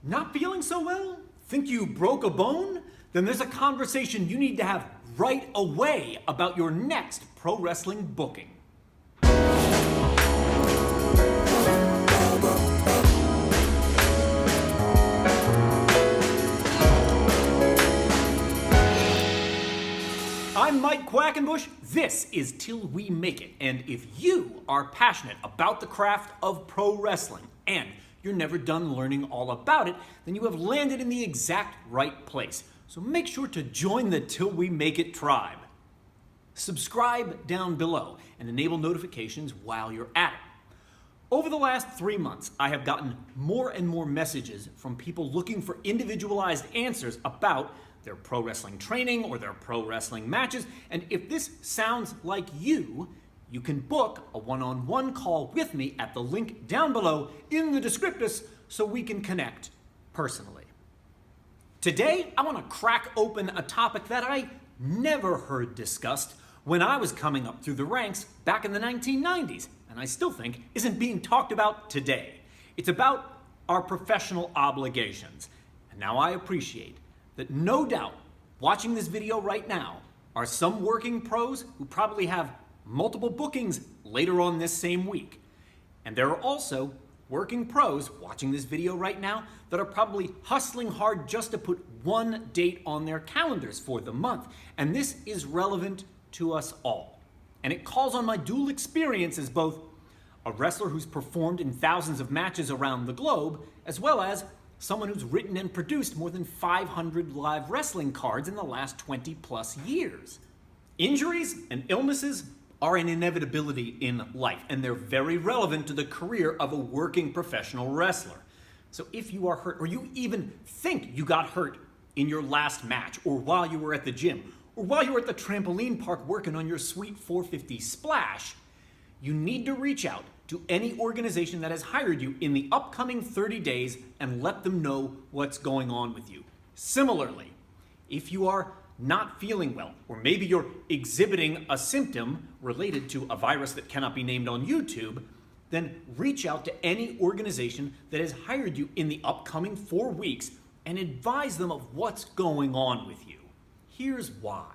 Not feeling so well? Think you broke a bone? Then there's a conversation you need to have right away about your next pro wrestling booking. I'm Mike Quackenbush. This is Till We Make It. And if you are passionate about the craft of pro wrestling and you're never done learning all about it, then you have landed in the exact right place. So make sure to join the Till We Make It tribe. Subscribe down below and enable notifications while you're at it. Over the last 3 months, I have gotten more and more messages from people looking for individualized answers about their pro wrestling training or their pro wrestling matches. And if this sounds like you can book a one-on-one call with me at the link down below in the descriptus so we can connect personally. Today, I want to crack open a topic that I never heard discussed when I was coming up through the ranks back in the 1990s, and I still think isn't being talked about today. It's about our professional obligations. And now I appreciate that no doubt watching this video right now are some working pros who probably have multiple bookings later on this same week. And there are also working pros watching this video right now that are probably hustling hard just to put one date on their calendars for the month. And this is relevant to us all. And it calls on my dual experience as both a wrestler who's performed in thousands of matches around the globe, as well as someone who's written and produced more than 500 live wrestling cards in the last 20 plus years. Injuries and illnesses are an inevitability in life, and they're very relevant to the career of a working professional wrestler. So if you are hurt, or you even think you got hurt in your last match, or while you were at the gym, or while you were at the trampoline park working on your sweet 450 splash, you need to reach out to any organization that has hired you in the upcoming 30 days and let them know what's going on with you. Similarly, if you are not feeling well, or maybe you're exhibiting a symptom related to a virus that cannot be named on YouTube, then reach out to any organization that has hired you in the upcoming 4 weeks and advise them of what's going on with you. Here's why.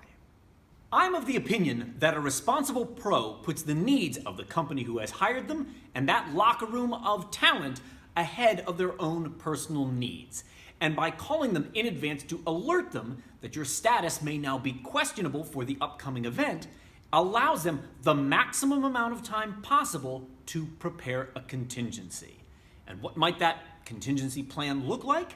I'm of the opinion that a responsible pro puts the needs of the company who has hired them and that locker room of talent ahead of their own personal needs. And by calling them in advance to alert them that your status may now be questionable for the upcoming event, allows them the maximum amount of time possible to prepare a contingency. And what might that contingency plan look like?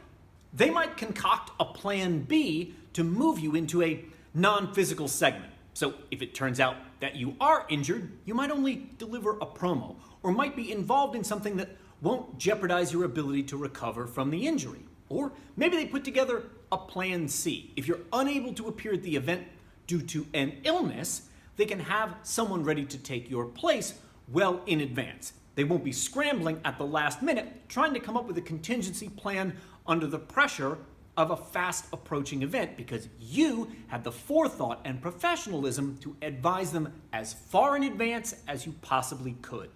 They might concoct a plan B to move you into a non-physical segment. So if it turns out that you are injured, you might only deliver a promo, or might be involved in something that won't jeopardize your ability to recover from the injury. Or maybe they put together a plan C. If you're unable to appear at the event due to an illness, they can have someone ready to take your place well in advance. They won't be scrambling at the last minute trying to come up with a contingency plan under the pressure of a fast approaching event, because you had the forethought and professionalism to advise them as far in advance as you possibly could.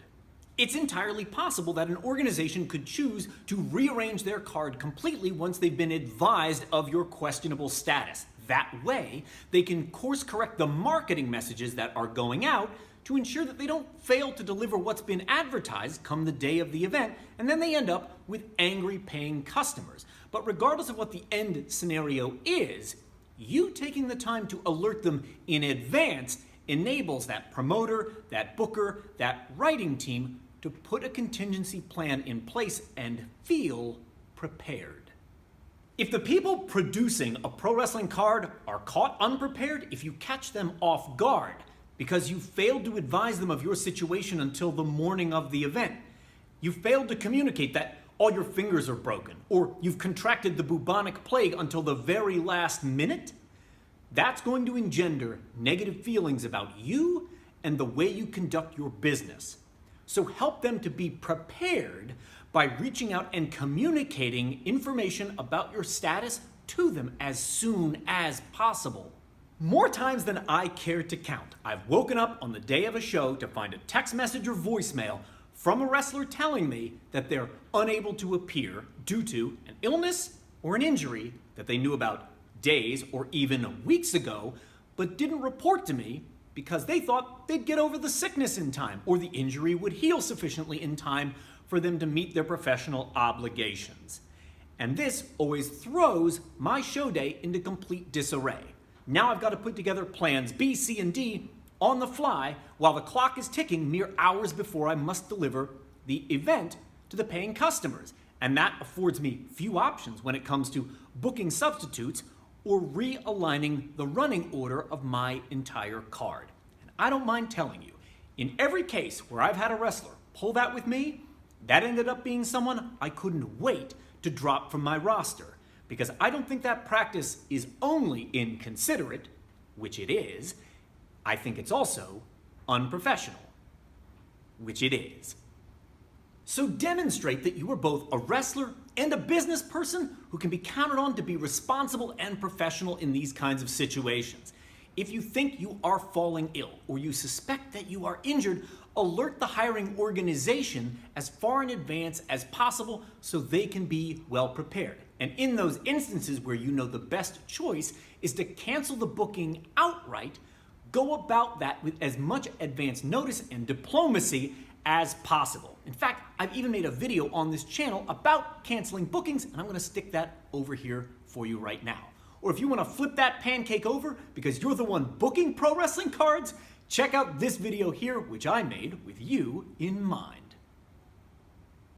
It's entirely possible that an organization could choose to rearrange their card completely once they've been advised of your questionable status. That way, they can course correct the marketing messages that are going out to ensure that they don't fail to deliver what's been advertised come the day of the event, and then they end up with angry paying customers. But regardless of what the end scenario is, you taking the time to alert them in advance enables that promoter, that booker, that writing team to put a contingency plan in place and feel prepared. If the people producing a pro wrestling card are caught unprepared, if you catch them off guard because you failed to advise them of your situation until the morning of the event, you failed to communicate that all your fingers are broken, or you've contracted the bubonic plague until the very last minute, that's going to engender negative feelings about you and the way you conduct your business. So help them to be prepared by reaching out and communicating information about your status to them as soon as possible. More times than I care to count, I've woken up on the day of a show to find a text message or voicemail from a wrestler telling me that they're unable to appear due to an illness or an injury that they knew about days or even weeks ago, but didn't report to me because they thought they'd get over the sickness in time or the injury would heal sufficiently in time for them to meet their professional obligations. And this always throws my show day into complete disarray. Now I've got to put together plans B, C, and D on the fly while the clock is ticking mere hours before I must deliver the event to the paying customers. And that affords me few options when it comes to booking substitutes or realigning the running order of my entire card. And I don't mind telling you, in every case where I've had a wrestler pull that with me, that ended up being someone I couldn't wait to drop from my roster, because I don't think that practice is only inconsiderate, which it is. I think it's also unprofessional, which it is. So demonstrate that you are both a wrestler and a business person who can be counted on to be responsible and professional in these kinds of situations. If you think you are falling ill or you suspect that you are injured, alert the hiring organization as far in advance as possible so they can be well prepared. And in those instances where you know the best choice is to cancel the booking outright, go about that with as much advance notice and diplomacy as possible. In fact, I've even made a video on this channel about canceling bookings, and I'm going to stick that over here for you right now. Or if you want to flip that pancake over because you're the one booking pro wrestling cards, check out this video here, which I made with you in mind.